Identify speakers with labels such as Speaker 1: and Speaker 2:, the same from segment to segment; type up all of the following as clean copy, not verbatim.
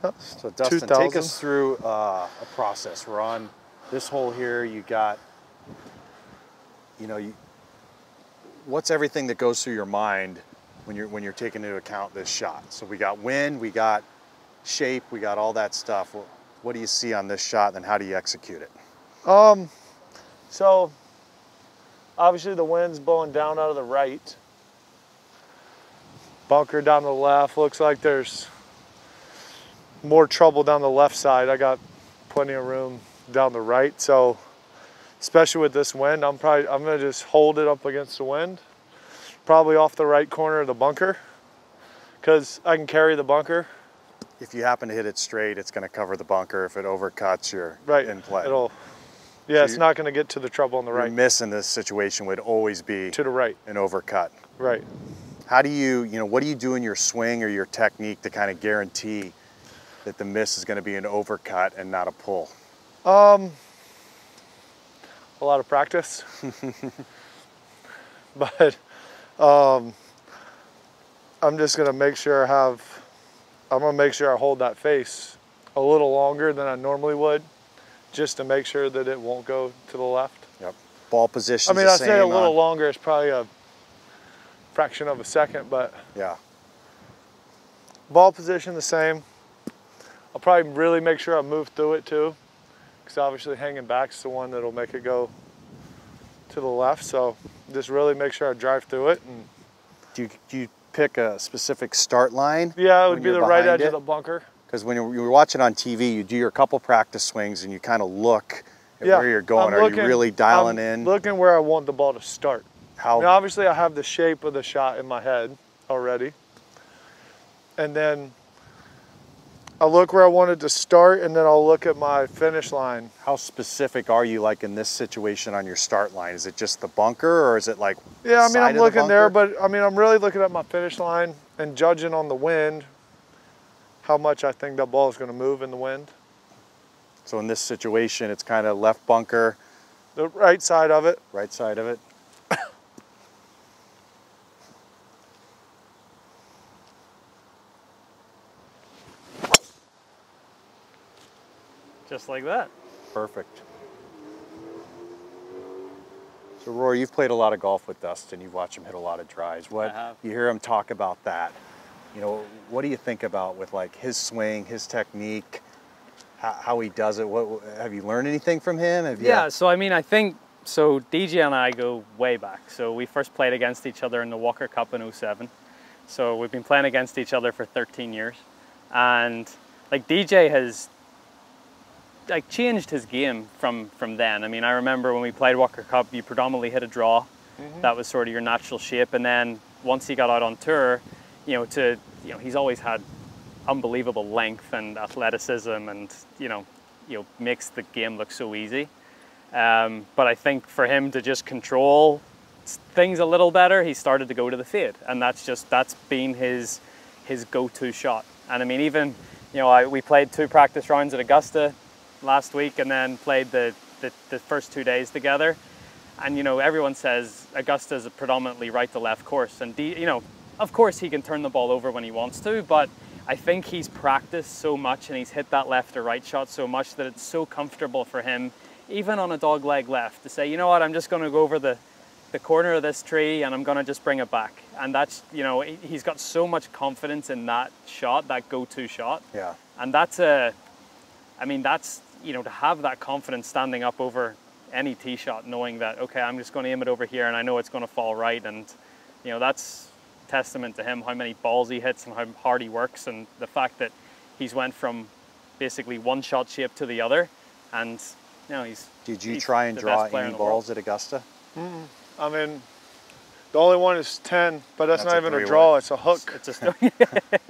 Speaker 1: So Dustin,
Speaker 2: 2000.
Speaker 1: take us through a process. We're on this hole here. You got, what's everything that goes through your mind when you're taking into account this shot? So we got wind, we got shape, we got all that stuff. What do you see on this shot, and how do you execute it?
Speaker 2: So obviously the wind's blowing down out of the right. Bunker down the left. Looks like there's more trouble down the left side. I got plenty of room down the right. So especially with this wind, I'm gonna just hold it up against the wind, probably off the right corner of the bunker, because I can carry the bunker.
Speaker 1: If you happen to hit it straight, it's going to cover the bunker. If it overcuts, you're in play.
Speaker 2: Yeah, it's not going to get to the trouble on the right.
Speaker 1: Your miss in this situation would always be
Speaker 2: to the right,
Speaker 1: an overcut.
Speaker 2: Right.
Speaker 1: How do you, what do you do in your swing or your technique to kind of guarantee that the miss is going to be an overcut and not a pull?
Speaker 2: A lot of practice. But I'm just going to make sure I'm going to make sure I hold that face a little longer than I normally would, just to make sure that it won't go to the left.
Speaker 1: Yep. Ball position.
Speaker 2: I mean, I say a little longer. It's probably a fraction of a second, but
Speaker 1: yeah.
Speaker 2: Ball position the same. I'll probably really make sure I move through it too, because obviously hanging back is the one that'll make it go to the left. So just really make sure I drive through it. And
Speaker 1: do you pick a specific start line?
Speaker 2: Yeah, it would be the right edge of the bunker.
Speaker 1: Because when you're watching on TV, you do your couple practice swings and you kind of look at where you're going. Are you really dialing in?
Speaker 2: Looking where I want the ball to start.
Speaker 1: How?
Speaker 2: I mean, obviously, I have the shape of the shot in my head already. And then I look where I want it to start, and then I'll look at my finish line.
Speaker 1: How specific are you, like in this situation, on your start line? Is it just the bunker, or is it like
Speaker 2: Yeah, I mean, I'm looking there, but I mean, I'm really looking at my finish line and judging on the wind how much I think that ball is going to move in the wind.
Speaker 1: So in this situation, it's kind of left bunker.
Speaker 2: The right side of it.
Speaker 1: Right side of it.
Speaker 3: Just like that.
Speaker 1: Perfect. So Rory, you've played a lot of golf with Dustin. You've watched him hit a lot of drives.
Speaker 3: I have.
Speaker 1: You hear him talk about that. What do you think about with like his swing, his technique, how he does it? What have you learned anything from him?
Speaker 3: Yeah, so I mean, so DJ and I go way back. So we first played against each other in the Walker Cup in 07. So we've been playing against each other for 13 years. And like DJ has like changed his game from then. I mean, I remember when we played Walker Cup, you predominantly hit a draw. That was sort of your natural shape. And then once he got out on tour, he's always had unbelievable length and athleticism, and makes the game look so easy. But I think for him to just control things a little better, he started to go to the fade, and that's been his go-to shot. And I mean, even we played 2 practice rounds at Augusta last week, and then played the first 2 days together. And everyone says Augusta is a predominantly right to left course, and of course he can turn the ball over when he wants to, but I think he's practiced so much and he's hit that left to right shot so much that it's so comfortable for him, even on a dog leg left, to say, you know what, I'm just going to go over the corner of this tree and I'm going to just bring it back. And that's, he's got so much confidence in that shot, that go-to shot.
Speaker 1: Yeah.
Speaker 3: And that's to have that confidence standing up over any tee shot, knowing that, okay, I'm just going to aim it over here and I know it's going to fall right. And, that's testament to him, how many balls he hits and how hard he works, and the fact that he's went from basically one shot shape to the other. And
Speaker 1: Did you try and draw any balls at Augusta?
Speaker 2: I mean, the only one is 10, but that's not even a draw, it's a hook.
Speaker 3: It's a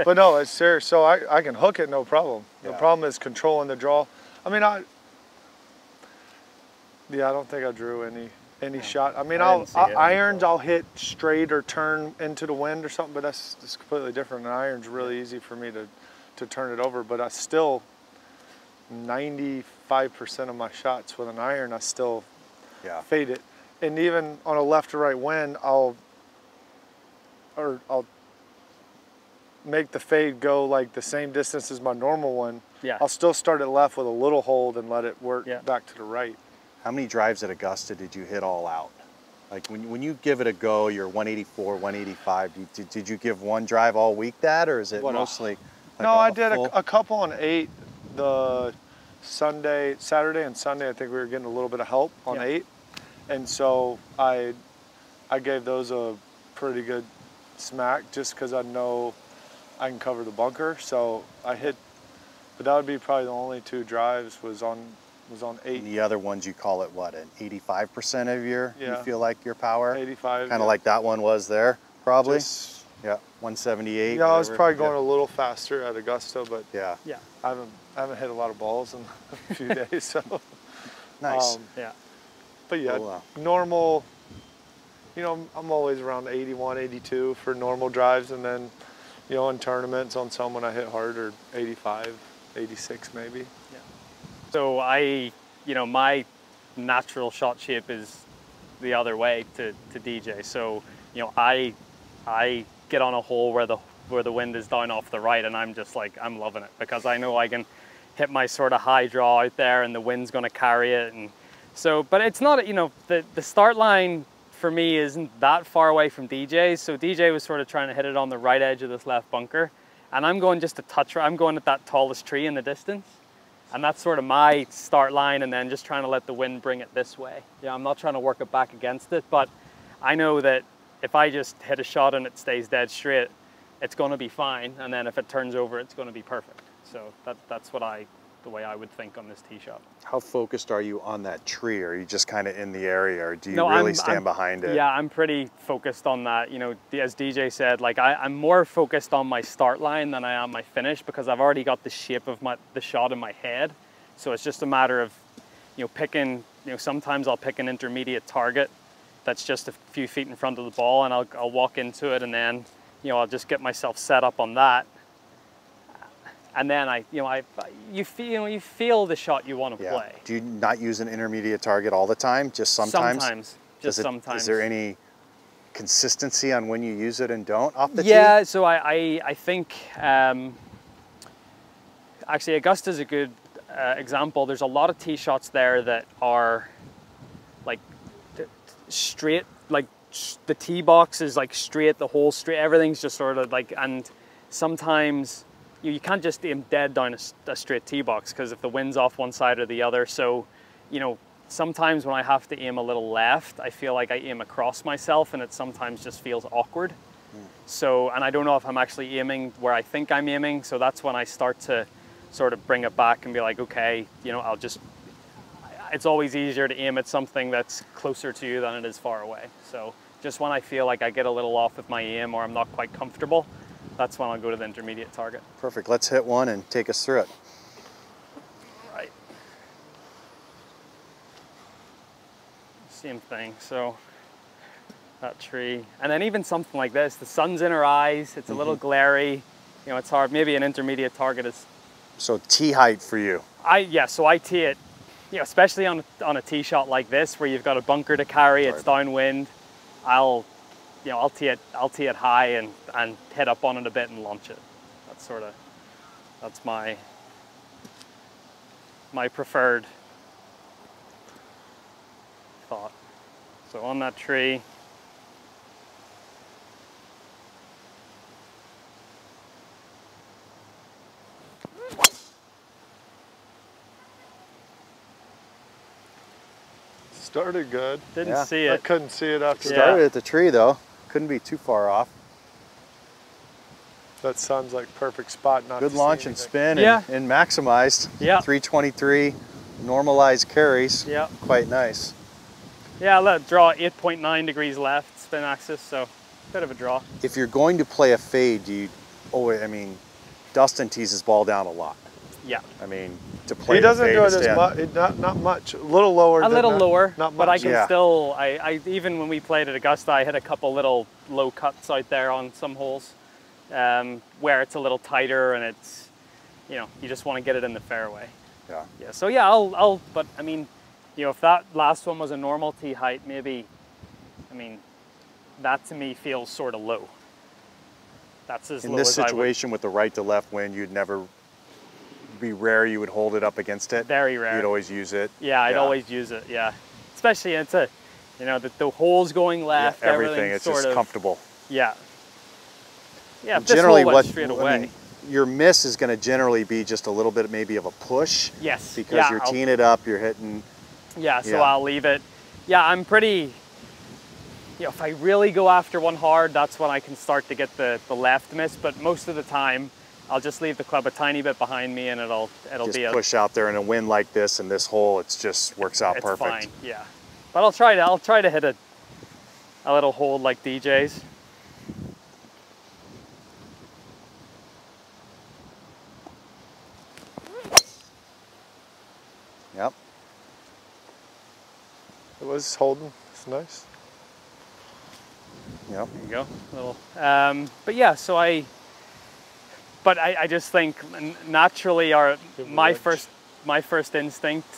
Speaker 2: But no, it's serious. So I can hook it, no problem.
Speaker 1: Yeah.
Speaker 2: The problem is controlling the draw. I mean, I don't think I drew any shot. I mean, irons I'll hit straight or turn into the wind or something, but that's completely different. An iron's really easy for me to turn it over, but I still, 95% of my shots with an iron, I still fade it. And even on a left to right wind, I'll make the fade go like the same distance as my normal one,
Speaker 3: Yeah.
Speaker 2: I'll still start it left with a little hold and let it work back to the right.
Speaker 1: How many drives at Augusta did you hit all out? Like when you give it a go, you're 184, 185. Did you give one drive all week that, or is it mostly? Like
Speaker 2: no, I did a couple on 8. The Saturday and Sunday, I think we were getting a little bit of help on 8, and so I gave those a pretty good smack just because I know I can cover the bunker. So I hit, but that would be probably the only 2 drives was on 8.
Speaker 1: And the other ones you call it what, an 85% of your,
Speaker 2: you
Speaker 1: feel like your power?
Speaker 2: 85.
Speaker 1: Kind of like that one was there, probably? Yeah, 178.
Speaker 2: Yeah, I was probably going a little faster at Augusta, but
Speaker 1: yeah,
Speaker 2: I haven't hit a lot of balls in a few days, so.
Speaker 1: Nice.
Speaker 2: But yeah,
Speaker 1: cool.
Speaker 2: normal, you know, I'm always around 81, 82 for normal drives, and then, you know, in tournaments on some when I hit hard, or 85, 86 maybe.
Speaker 3: Yeah. So you know, my natural shot shape is the other way to DJ. So, you know, I get on a hole where the wind is down off the right, and I'm just like, I'm loving it because I know I can hit my sort of high draw out there and the wind's going to carry it. And so, but it's not, you know, the start line for me isn't that far away from DJ's. So DJ was sort of trying to hit it on the right edge of this left bunker, and I'm going just a touch, I'm going at that tallest tree in the distance. And that's sort of my start line, and then just trying to let the wind bring it this way. Yeah, I'm not trying to work it back against it, but I know that if I just hit a shot and it stays dead straight, it's going to be fine. And then if it turns over, it's going to be perfect. So that's the way I would think on this tee shot.
Speaker 1: How focused are you on that tree? Or are you just kind of in the area, or do you really stand behind it?
Speaker 3: Yeah, I'm pretty focused on that. You know, as DJ said, like I'm more focused on my start line than I am my finish, because I've already got the shape of the shot in my head. So it's just a matter of, you know, picking, you know, sometimes I'll pick an intermediate target that's just a few feet in front of the ball, and I'll walk into it, and then, you know, I'll just get myself set up on that. And then you feel the shot you want to play.
Speaker 1: Do you not use an intermediate target all the time? Just sometimes?
Speaker 3: Sometimes, just sometimes.
Speaker 1: Is there any consistency on when you use it and don't off the tee?
Speaker 3: Yeah, so I think, actually Augusta's a good example. There's a lot of tee shots there that are like straight, like the tee box is like straight, the hole straight, everything's just sort of like, and sometimes you can't just aim dead down a straight tee box, because if the wind's off one side or the other. So, you know, sometimes when I have to aim a little left, I feel like I aim across myself, and it sometimes just feels awkward. So, and I don't know if I'm actually aiming where I think I'm aiming. So that's when I start to sort of bring it back and be like, okay, you know, it's always easier to aim at something that's closer to you than it is far away. So just when I feel like I get a little off with my aim, or I'm not quite comfortable, that's when I'll go to the intermediate target.
Speaker 1: Perfect. Let's hit one and take us through it.
Speaker 3: Right. Same thing. So that tree, and then even something like this, the sun's in her eyes, it's a little glary, you know, it's hard. Maybe an intermediate target is.
Speaker 1: So tee height for you?
Speaker 3: So I tee it, you know, especially on a tee shot like this where you've got a bunker to carry, it's downwind. I'll tee it high and head up on it a bit and launch it. That's my preferred thought. So on that tree.
Speaker 2: Started good.
Speaker 3: Didn't see it.
Speaker 2: I couldn't see it after that.
Speaker 1: Started at the tree though. Couldn't be too far off.
Speaker 2: That sounds like perfect spot. Not
Speaker 1: good
Speaker 2: to
Speaker 1: launch
Speaker 2: see
Speaker 1: and
Speaker 2: anything.
Speaker 1: spin and maximized.
Speaker 3: Yeah.
Speaker 1: 323 normalized carries.
Speaker 3: Yeah.
Speaker 1: Quite nice.
Speaker 3: Yeah, I let it draw 8.9 degrees left spin axis, so bit of a draw.
Speaker 1: If you're going to play a fade, Dustin tees his ball down a lot.
Speaker 3: Yeah.
Speaker 1: I mean, to play
Speaker 2: he doesn't
Speaker 1: the fade
Speaker 2: do it as much, not much, a little lower. Not much.
Speaker 3: But I can still, even when we played at Augusta, I hit a couple little low cuts out there on some holes where it's a little tighter, and it's, you know, you just want to get it in the fairway.
Speaker 1: Yeah.
Speaker 3: Yeah. So yeah, but I mean, you know, if that last one was a normal tee height, maybe, I mean, that to me feels sort of low. That's as
Speaker 1: In
Speaker 3: low
Speaker 1: this
Speaker 3: as I would.
Speaker 1: situation with the right to left wind, you'd never be rare you would hold it up against it.
Speaker 3: Very rare.
Speaker 1: You'd always use it.
Speaker 3: Yeah, I'd always use it. Yeah, especially it's a, you know, the holes going left.
Speaker 1: Yeah, everything. It's
Speaker 3: sort
Speaker 1: just
Speaker 3: of
Speaker 1: comfortable.
Speaker 3: Yeah. Yeah. If
Speaker 1: Generally,
Speaker 3: this hole went straight away.
Speaker 1: I mean, your miss is going to generally be just a little bit maybe of a push.
Speaker 3: Yes.
Speaker 1: Because
Speaker 3: yeah,
Speaker 1: you're teeing it up, you're hitting.
Speaker 3: Yeah. So
Speaker 1: Yeah.
Speaker 3: I'll leave it. Yeah, I'm pretty. You know, if I really go after one hard, that's when I can start to get the left miss. But most of the time, I'll just leave the club a tiny bit behind me, and it'll
Speaker 1: Just
Speaker 3: be a
Speaker 1: push out there in a wind like this, and this hole, it just works out
Speaker 3: it's
Speaker 1: perfect.
Speaker 3: fine. Yeah. But I'll try to hit a little hold like DJ's.
Speaker 1: Yep.
Speaker 2: It was holding. It's nice.
Speaker 1: Yep.
Speaker 3: There you go. But yeah, so I just think naturally my first instinct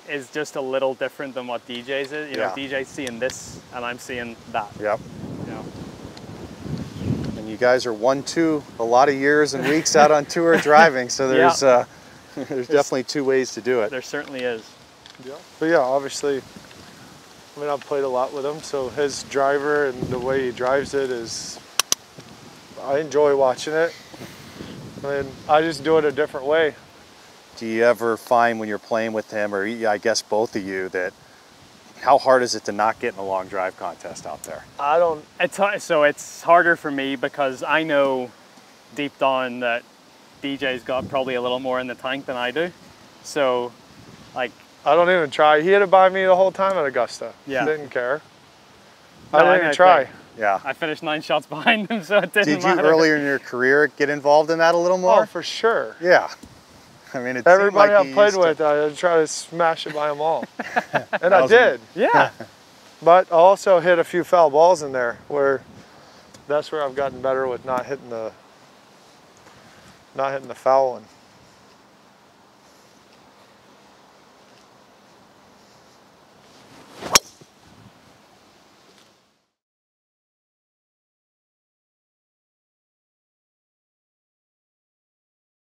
Speaker 3: is just a little different than what DJ's is. You know, DJ's seeing this and I'm seeing that.
Speaker 1: Yep.
Speaker 3: You know.
Speaker 1: And you guys are 1-2 a lot of years and weeks out on tour driving, so there's there's definitely two ways to do it.
Speaker 3: There certainly is.
Speaker 2: Yeah. But yeah, obviously, I mean, I've played a lot with him, so his driver and the way he drives it is, I enjoy watching it. I mean, I just do it a different way.
Speaker 1: Do you ever find when you're playing with him, or I guess both of you, that how hard is it to not get in a long drive contest out there?
Speaker 2: I don't.
Speaker 3: So it's harder for me because I know deep down that DJ's got probably a little more in the tank than I do. So, like,
Speaker 2: I don't even try. He hit it by me the whole time at Augusta.
Speaker 3: Yeah.
Speaker 2: Didn't care.
Speaker 3: No,
Speaker 2: I didn't even try.
Speaker 1: Yeah.
Speaker 3: I finished 9 shots behind him, so it didn't
Speaker 1: Did you
Speaker 3: matter.
Speaker 1: earlier in your career get involved in that a little more?
Speaker 2: Oh, for sure.
Speaker 1: Yeah. I mean, it
Speaker 2: Everybody
Speaker 1: seemed like
Speaker 2: I played with, I try to smash it by them all. And I did.
Speaker 3: Yeah.
Speaker 2: But I also hit a few foul balls in there where that's where I've gotten better with not hitting the foul one.